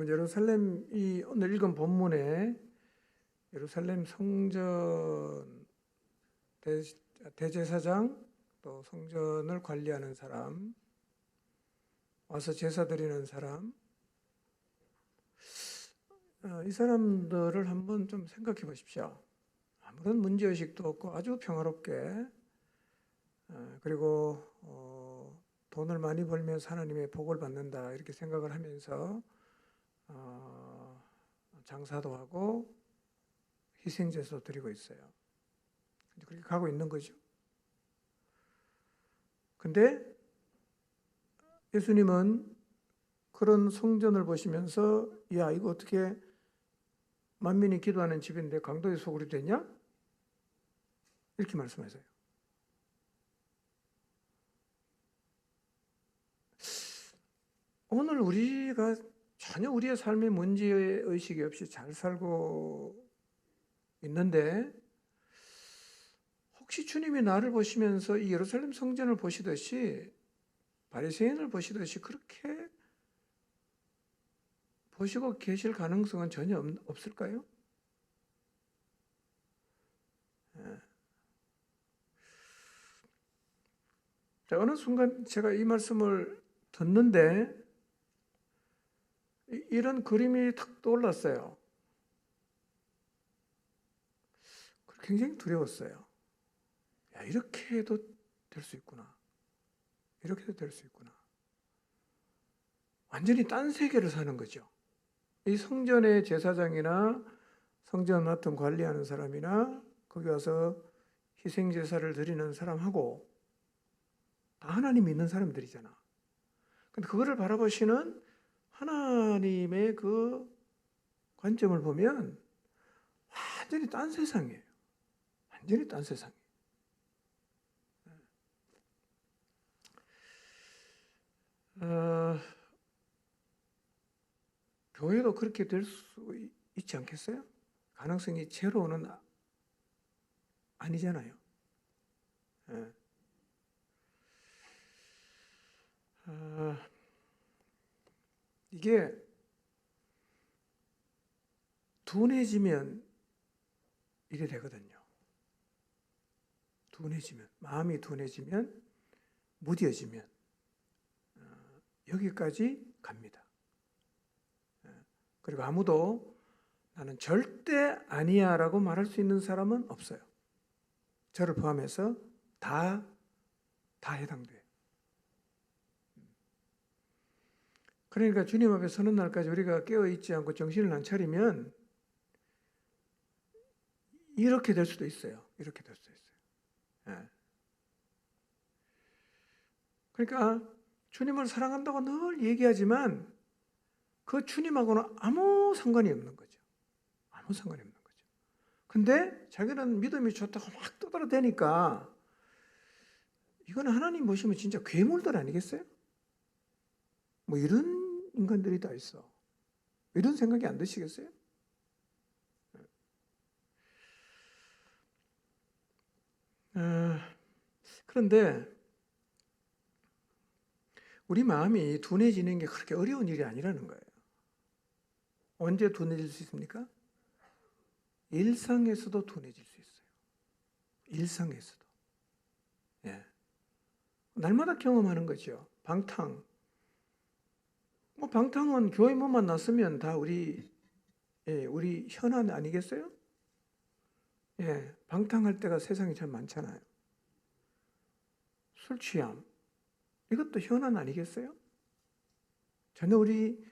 여러분, 예루살렘이 오늘 읽은 본문에 예루살렘 성전 대제사장, 또 성전을 관리하는 사람, 와서 제사 드리는 사람, 이 사람들을 한번 좀 생각해 보십시오. 아무런 문제의식도 없고 아주 평화롭게, 그리고 돈을 많이 벌면서 하나님의 복을 받는다 이렇게 생각을 하면서 장사도 하고 희생제사도 드리고 있어요. 그렇게 가고 있는 거죠. 근데 예수님은 그런 성전을 보시면서, 야, 이거 어떻게 만민이 기도하는 집인데 강도의 소굴이 되냐? 이렇게 말씀하세요. 오늘 우리가 전혀 우리의 삶에 문제의식이 없이 잘 살고 있는데, 혹시 주님이 나를 보시면서 이 예루살렘 성전을 보시듯이, 바리새인을 보시듯이 그렇게 보시고 계실 가능성은 전혀 없을까요? 자, 어느 순간 제가 이 말씀을 듣는데 이런 그림이 탁 떠올랐어요. 굉장히 두려웠어요. 야, 이렇게 해도 될 수 있구나. 이렇게 해도 될 수 있구나. 완전히 딴 세계를 사는 거죠. 이 성전의 제사장이나 성전 맡은 관리하는 사람이나 거기 와서 희생제사를 드리는 사람하고 다 하나님 믿는 사람들이잖아. 근데 그거를 바라보시는 하나님의 그 관점을 보면 완전히 딴 세상이에요. 완전히 딴 세상이에요. 교회도 그렇게 될 수 있지 않겠어요? 가능성이 제로는 아니잖아요. 이게 둔해지면 이래 되거든요. 둔해지면, 마음이 둔해지면, 무뎌지면 여기까지 갑니다. 그리고 아무도 나는 절대 아니야 라고 말할 수 있는 사람은 없어요. 저를 포함해서 다 해당돼요. 그러니까 주님 앞에 서는 날까지 우리가 깨어있지 않고 정신을 안 차리면 이렇게 될 수도 있어요. 이렇게 될 수도 있어요. 그러니까 주님을 사랑한다고 늘 얘기하지만 그 주님하고는 아무 상관이 없는 거죠. 아무 상관이 없는 거죠. 근데 자기는 믿음이 좋다고 막 떠들어대니까 이거는 하나님 보시면 진짜 괴물들 아니겠어요? 뭐 이런 인간들이 다 있어. 이런 생각이 안 드시겠어요? 그런데 우리 마음이 둔해지는 게 그렇게 어려운 일이 아니라는 거예요. 언제 둔해질 수 있습니까? 일상에서도 둔해질 수 있어요. 일상에서도. 날마다 경험하는 거죠. 방탕. 방탕은 교회 문만 났으면 다 우리 현안 아니겠어요? 방탕할 때가 세상에 참 많잖아요. 술 취함. 이것도 현안 아니겠어요? 전혀 우리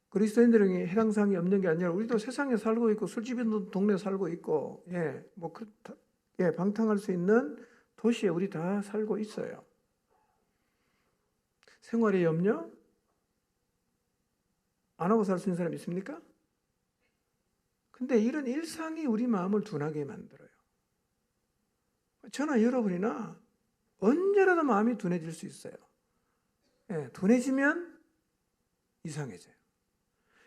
그리스도인들에게 해당 사항이 없는 게 아니라 우리도 세상에 살고 있고 술집 있는 동네에 살고 있고 방탕할 수 있는 도시에 우리 다 살고 있어요. 생활의 염려? 안 하고 살 수 있는 사람 있습니까? 근데 이런 일상이 우리 마음을 둔하게 만들어요. 저나 여러분이나 언제라도 마음이 둔해질 수 있어요. 둔해지면 이상해져요.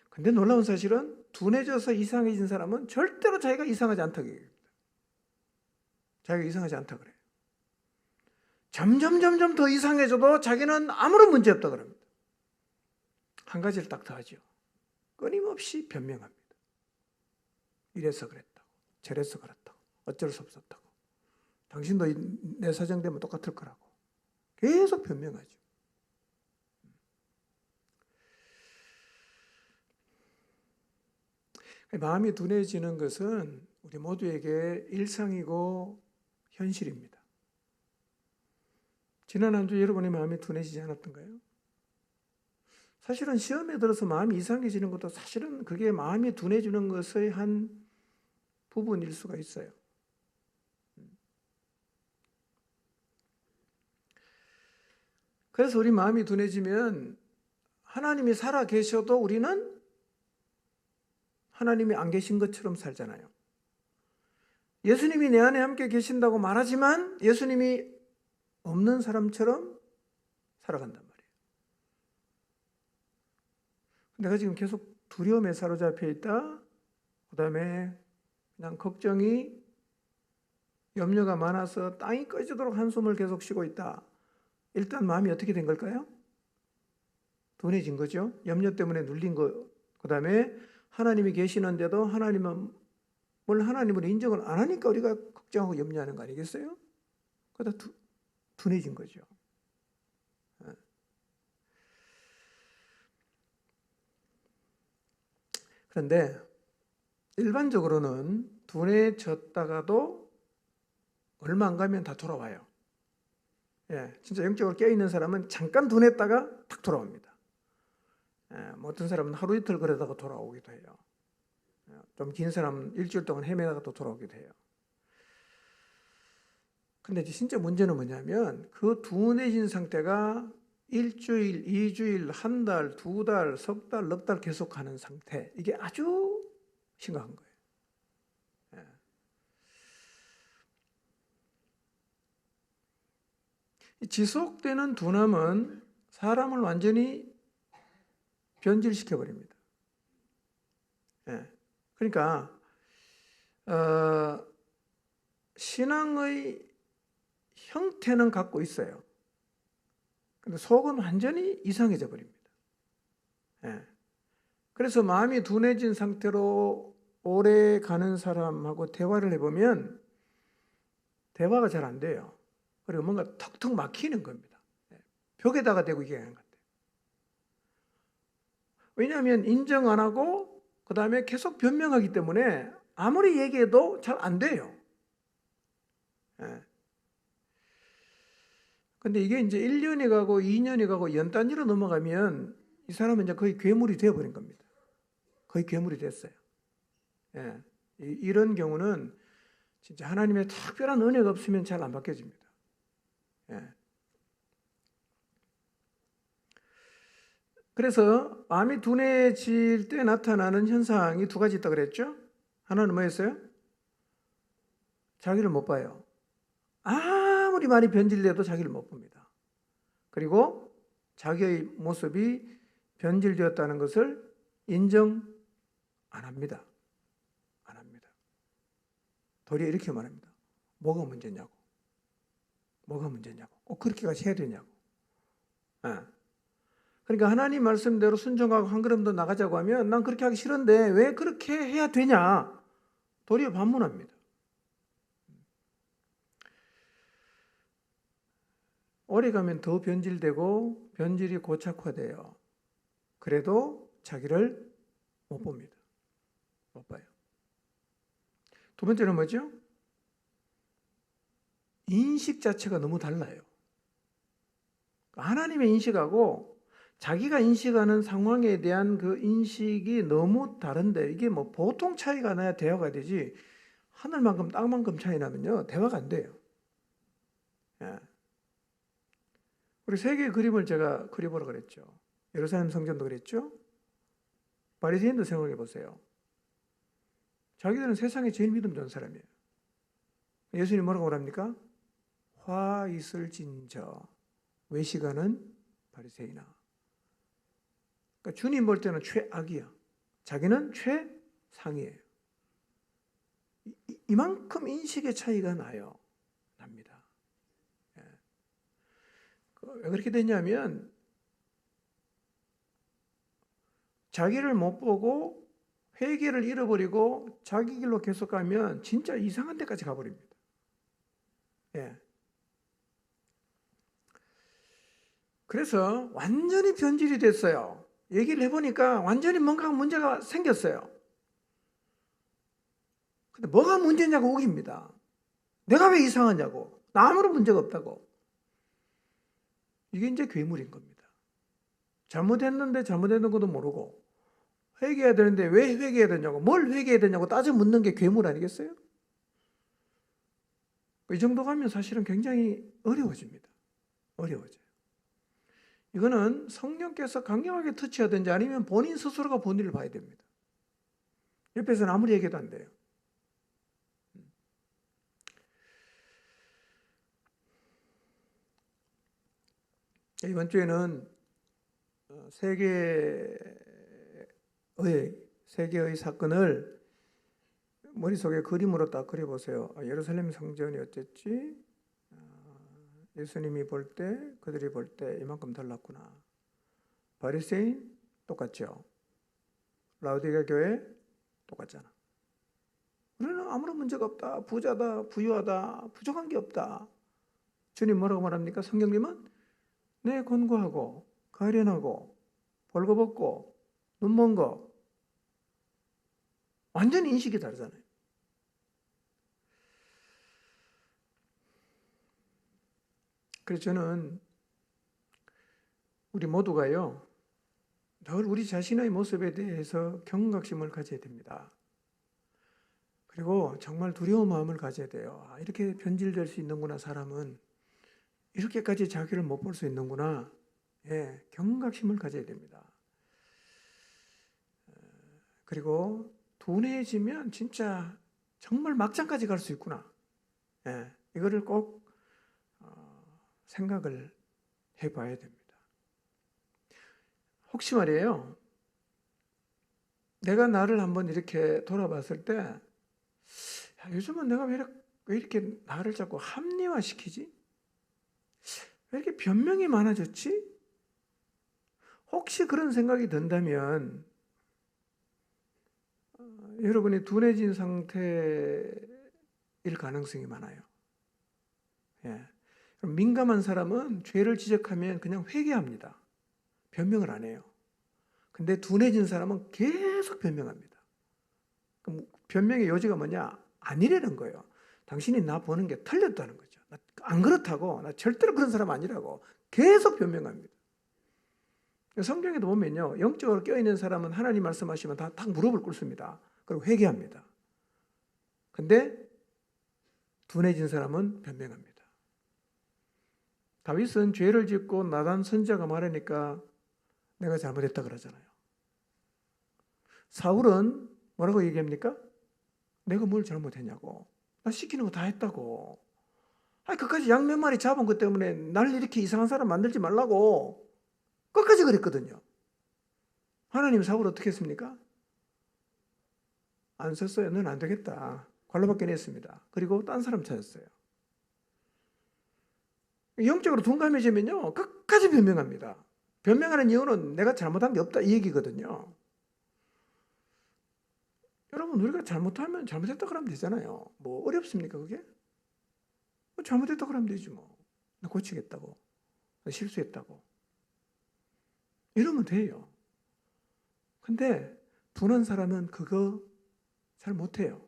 근데 놀라운 사실은 둔해져서 이상해진 사람은 절대로 자기가 이상하지 않다고 얘기합니다. 자기가 이상하지 않다고 그래요. 점점 더 이상해져도 자기는 아무런 문제 없다고 합니다. 한 가지를 딱 더 하죠. 끊임없이 변명합니다. 이래서 그랬다고, 저래서 그렇다고, 어쩔 수 없었다고, 당신도 내 사정되면 똑같을 거라고 계속 변명하죠. 마음이 둔해지는 것은 우리 모두에게 일상이고 현실입니다. 지난 한 주 여러분의 마음이 둔해지지 않았던가요? 사실은 시험에 들어서 마음이 이상해지는 것도 사실은 그게 마음이 둔해지는 것의 한 부분일 수가 있어요. 그래서 우리 마음이 둔해지면 하나님이 살아 계셔도 우리는 하나님이 안 계신 것처럼 살잖아요. 예수님이 내 안에 함께 계신다고 말하지만 예수님이 없는 사람처럼 살아간단 말이에요. 내가 지금 계속 두려움에 사로잡혀 있다. 그 다음에 그냥 걱정이, 염려가 많아서 땅이 꺼지도록 한숨을 계속 쉬고 있다. 일단 마음이 어떻게 된 걸까요? 둔해진 거죠. 염려 때문에 눌린 거. 그 다음에 하나님이 계시는데도 하나님을 하나님으로 인정을 안 하니까 우리가 걱정하고 염려하는 거 아니겠어요? 그러다 둔해진 거죠. 그런데 일반적으로는 둔해졌다가도 얼마 안 가면 다 돌아와요. 진짜 영적으로 깨어있는 사람은 잠깐 둔했다가 탁 돌아옵니다. 어떤 사람은 하루 이틀 그러다가 돌아오기도 해요. 좀 긴 사람은 일주일 동안 헤매다가 또 돌아오기도 해요. 근데 진짜 문제는 뭐냐면 그 둔해진 상태가 일주일, 2주일, 한 달, 2달, 석 달, 넉 달 계속하는 상태. 이게 아주 심각한 거예요. 지속되는 둔함은 사람을 완전히 변질시켜 버립니다. 그러니까 신앙의 형태는 갖고 있어요. 근데 속은 완전히 이상해져 버립니다. 그래서 마음이 둔해진 상태로 오래 가는 사람하고 대화를 해보면 대화가 잘 안 돼요. 그리고 뭔가 턱턱 막히는 겁니다. 벽에다가 대고 얘기하는 것 같아요. 왜냐하면 인정 안 하고 그 다음에 계속 변명하기 때문에 아무리 얘기해도 잘 안 돼요. 근데 이게 이제 1년이 가고 2년이 가고 연 단위로 넘어가면 이 사람은 이제 거의 괴물이 되어버린 겁니다. 거의 괴물이 됐어요. 이런 경우는 진짜 하나님의 특별한 은혜가 없으면 잘 안 바뀌어집니다. 그래서 마음이 둔해질 때 나타나는 현상이 두 가지 있다고 그랬죠? 하나는 뭐였어요? 자기를 못 봐요. 아무리 많이 변질돼도 자기를 못 봅니다. 그리고 자기의 모습이 변질되었다는 것을 인정 안 합니다. 안 합니다. 도리어 이렇게 말합니다. 뭐가 문제냐고. 뭐가 문제냐고. 꼭 그렇게까지 해야 되냐고. 그러니까 하나님 말씀대로 순종하고 한 걸음 더 나가자고 하면 난 그렇게 하기 싫은데 왜 그렇게 해야 되냐. 도리어 반문합니다. 오래 가면 더 변질되고 변질이 고착화돼요. 그래도 자기를 못 봅니다. 못 봐요. 두 번째는 뭐죠? 인식 자체가 너무 달라요. 하나님의 인식하고 자기가 인식하는 상황에 대한 그 인식이 너무 다른데 이게 뭐 보통 차이가 나야 대화가 되지 하늘만큼 땅만큼 차이 나면요 대화가 안 돼요. 우리 세계의 그림을 제가 그려보라 그랬죠. 예루살렘 성전도 그랬죠. 바리새인도 생각해 보세요. 자기들은 세상에 제일 믿음 좋은 사람이에요. 예수님 뭐라고 말합니까? 화 있을 진저 외식하는 바리새인아. 그러니까 주님 볼 때는 최악이야. 자기는 최상이에요. 이만큼 인식의 차이가 납니다. 왜 그렇게 됐냐면 자기를 못 보고 회개를 잃어버리고 자기 길로 계속 가면 진짜 이상한 데까지 가버립니다. 예. 그래서 완전히 변질이 됐어요. 얘기를 해보니까 완전히 뭔가 문제가 생겼어요. 근데 뭐가 문제냐고 우깁니다. 내가 왜 이상하냐고. 나 아무런 문제가 없다고. 이게 이제 괴물인 겁니다. 잘못했는데 잘못했는 것도 모르고 회개해야 되는데 왜 회개해야 되냐고, 뭘 회개해야 되냐고 따져 묻는 게 괴물 아니겠어요? 이 정도 가면 사실은 굉장히 어려워집니다. 어려워져요. 이거는 성령께서 강력하게 터치하든지 아니면 본인 스스로가 본인을 봐야 됩니다. 옆에서는 아무리 얘기해도 안 돼요. 이번 주에는 세계의 사건을 머릿속에 그림으로 딱 그려보세요. 예루살렘 성전이 어쨌지? 예수님이 볼 때, 그들이 볼 때 이만큼 달랐구나. 바리새인 똑같죠. 라우디게아 교회 똑같잖아. 우리는 아무런 문제가 없다. 부자다, 부유하다, 부족한 게 없다. 주님 뭐라고 말합니까? 성경님은 내 곤고하고 가련하고 벌거벗고 눈먼 거 완전히 인식이 다르잖아요. 그래서 저는 우리 모두가요, 늘 우리 자신의 모습에 대해서 경각심을 가져야 됩니다. 그리고 정말 두려운 마음을 가져야 돼요. 이렇게 변질될 수 있는구나, 사람은. 이렇게까지 자기를 못 볼 수 있는구나. 예, 경각심을 가져야 됩니다. 그리고 둔해지면 진짜 정말 막장까지 갈 수 있구나. 예, 이거를 꼭 생각을 해봐야 됩니다. 혹시 말이에요, 내가 나를 한번 이렇게 돌아봤을 때, 요즘은 내가 왜 이렇게 나를 자꾸 합리화시키지? 왜 이렇게 변명이 많아졌지? 혹시 그런 생각이 든다면 여러분이 둔해진 상태일 가능성이 많아요. 예. 민감한 사람은 죄를 지적하면 그냥 회개합니다. 변명을 안 해요. 근데 둔해진 사람은 계속 변명합니다. 그럼 변명의 요지가 뭐냐? 아니라는 거예요. 당신이 나 보는 게 틀렸다는 거죠. 안 그렇다고, 나 절대로 그런 사람 아니라고 계속 변명합니다. 성경에도 보면요, 영적으로 껴있는 사람은 하나님 말씀하시면 다 무릎을 꿇습니다. 그리고 회개합니다. 근데 둔해진 사람은 변명합니다. 다윗은 죄를 짓고 나단 선지자가 말하니까 내가 잘못했다 그러잖아요. 사울은 뭐라고 얘기합니까? 내가 뭘 잘못했냐고. 나 시키는 거 다 했다고. 그까지 양 몇 마리 잡은 것 때문에 날 이렇게 이상한 사람 만들지 말라고 끝까지 그랬거든요. 하나님 사울 어떻게 했습니까? 안 썼어요. 넌 안 되겠다. 관로받게 냈습니다. 그리고 딴 사람 찾았어요. 영적으로 둔감해지면요, 끝까지 변명합니다. 변명하는 이유는 내가 잘못한 게 없다 이 얘기거든요. 여러분, 우리가 잘못하면 잘못했다 그러면 되잖아요. 뭐 어렵습니까 그게? 잘못했다 그러면 되지 뭐. 나 고치겠다고. 나 실수했다고. 이러면 돼요. 근데 둔한 사람은 그거 잘 못해요.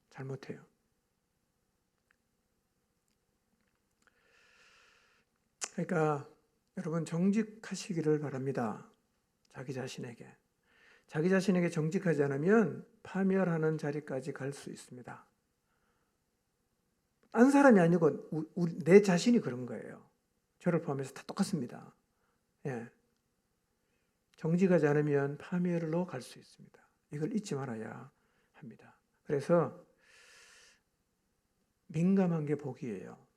잘 못해요. 그러니까 여러분 정직하시기를 바랍니다. 자기 자신에게 정직하지 않으면 파멸하는 자리까지 갈 수 있습니다. 딴 사람이 아니고 내 자신이 그런 거예요. 저를 포함해서 다 똑같습니다. 예. 정직하지 않으면 파멸로 갈 수 있습니다. 이걸 잊지 말아야 합니다. 그래서 민감한 게 복이에요.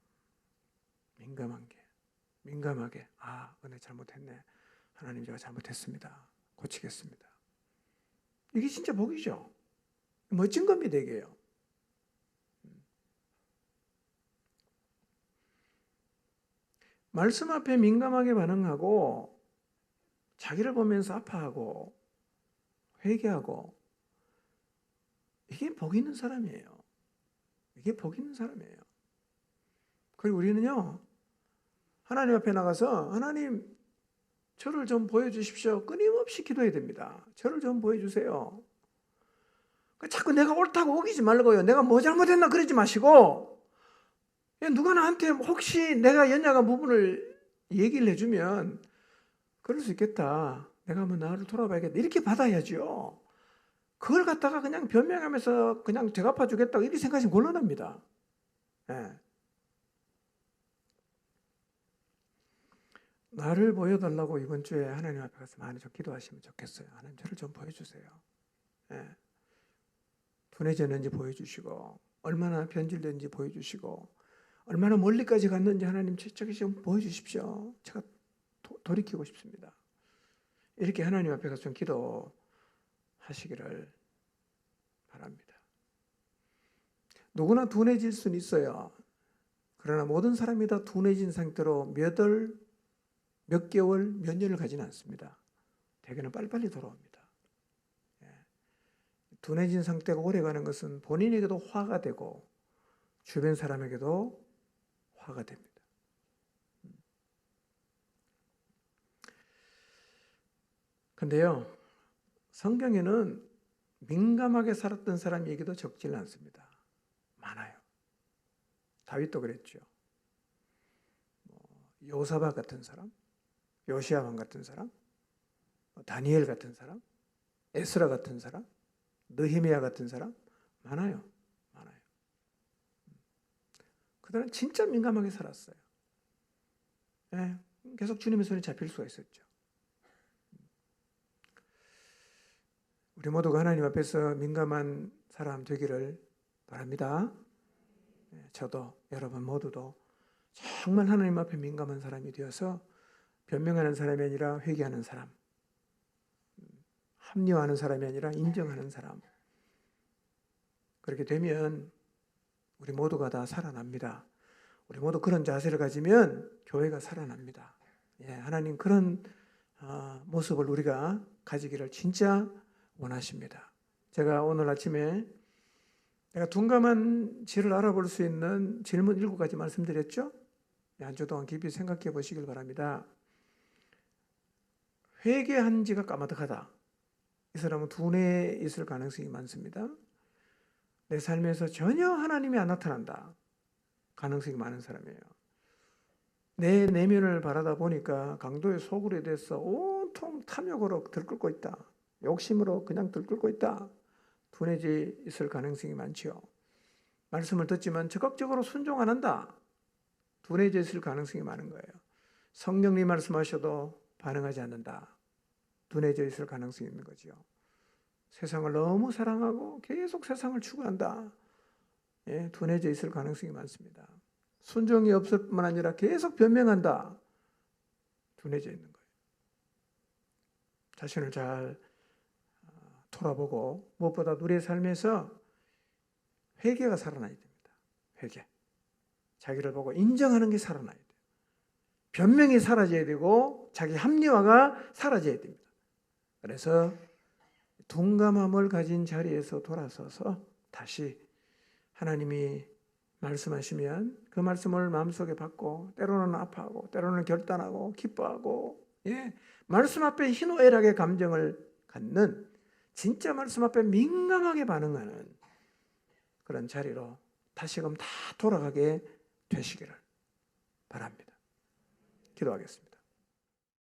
민감하게 은혜 잘못했네. 하나님 제가 잘못했습니다. 고치겠습니다. 이게 진짜 복이죠. 멋진 겁니다, 이게요. 말씀 앞에 민감하게 반응하고 자기를 보면서 아파하고 회개하고, 이게 복 있는 사람이에요. 이게 복 있는 사람이에요. 그리고 우리는요, 하나님 앞에 나가서 하나님 저를 좀 보여주십시오. 끊임없이 기도해야 됩니다. 저를 좀 보여주세요. 자꾸 내가 옳다고 우기지 말고요. 내가 뭐 잘못했나 그러지 마시고, 누가 나한테 혹시 내가 연약한 부분을 얘기를 해주면 그럴 수 있겠다. 내가 한번 나를 돌아봐야겠다. 이렇게 받아야죠. 그걸 갖다가 그냥 변명하면서 그냥 되갚아주겠다고 이렇게 생각하시면 곤란합니다. 예. 나를 보여달라고 이번 주에 하나님 앞에 가서 많이 좀 기도하시면 좋겠어요. 하나님 저를 좀 보여주세요. 예. 둔해졌는지 보여주시고, 얼마나 변질됐는지 보여주시고, 얼마나 멀리까지 갔는지 하나님 저기 좀 보여주십시오. 제가 돌이키고 싶습니다. 이렇게 하나님 앞에 가서 좀 기도하시기를 바랍니다. 누구나 둔해질 수는 있어요. 그러나 모든 사람이 다 둔해진 상태로 몇 개월, 몇 년을 가지는 않습니다. 대개는 빨리빨리 돌아옵니다. 둔해진 상태가 오래가는 것은 본인에게도 화가 되고 주변 사람에게도 화가 됩니다. 근데요, 성경에는 민감하게 살았던 사람 얘기도 적지는 않습니다. 많아요. 다윗도 그랬죠. 요사밧 같은 사람, 요시야 왕 같은 사람, 다니엘 같은 사람, 에스라 같은 사람, 느헤미야 같은 사람, 많아요. 그들은 진짜 민감하게 살았어요. 계속 주님의 손에 잡힐 수가 있었죠. 우리 모두가 하나님 앞에서 민감한 사람 되기를 바랍니다. 저도 여러분 모두도 정말 하나님 앞에 민감한 사람이 되어서 변명하는 사람이 아니라 회개하는 사람, 합리화하는 사람이 아니라 인정하는 사람, 그렇게 되면 우리 모두가 다 살아납니다. 우리 모두 그런 자세를 가지면 교회가 살아납니다. 하나님 그런 모습을 우리가 가지기를 진짜 원하십니다. 제가 오늘 아침에 내가 둔감한 지를 알아볼 수 있는 질문 7가지 말씀드렸죠? 한 주 동안 깊이 생각해 보시길 바랍니다. 회개한 지가 까마득하다. 이 사람은 둔해 있을 가능성이 많습니다. 내 삶에서 전혀 하나님이 안 나타난다. 가능성이 많은 사람이에요. 내 내면을 바라다 보니까 강도의 소굴에 대해서 온통 탐욕으로 들끓고 있다. 욕심으로 그냥 들끓고 있다. 둔해져 있을 가능성이 많지요. 말씀을 듣지만 적극적으로 순종 안 한다. 둔해져 있을 가능성이 많은 거예요. 성령님 말씀하셔도 반응하지 않는다. 둔해져 있을 가능성이 있는 거죠. 세상을 너무 사랑하고 계속 세상을 추구한다. 둔해져 있을 가능성이 많습니다. 순종이 없을 뿐만 아니라 계속 변명한다. 둔해져 있는 거예요. 자신을 잘 돌아보고 무엇보다 우리의 삶에서 회개가 살아나야 됩니다. 회개. 자기를 보고 인정하는 게 살아나야 돼요. 변명이 사라져야 되고 자기 합리화가 사라져야 됩니다. 그래서 둔감함을 가진 자리에서 돌아서서 다시 하나님이 말씀하시면 그 말씀을 마음속에 받고 때로는 아파하고 때로는 결단하고 기뻐하고 말씀 앞에 희노애락의 감정을 갖는 진짜 말씀 앞에 민감하게 반응하는 그런 자리로 다시금 다 돌아가게 되시기를 바랍니다. 기도하겠습니다.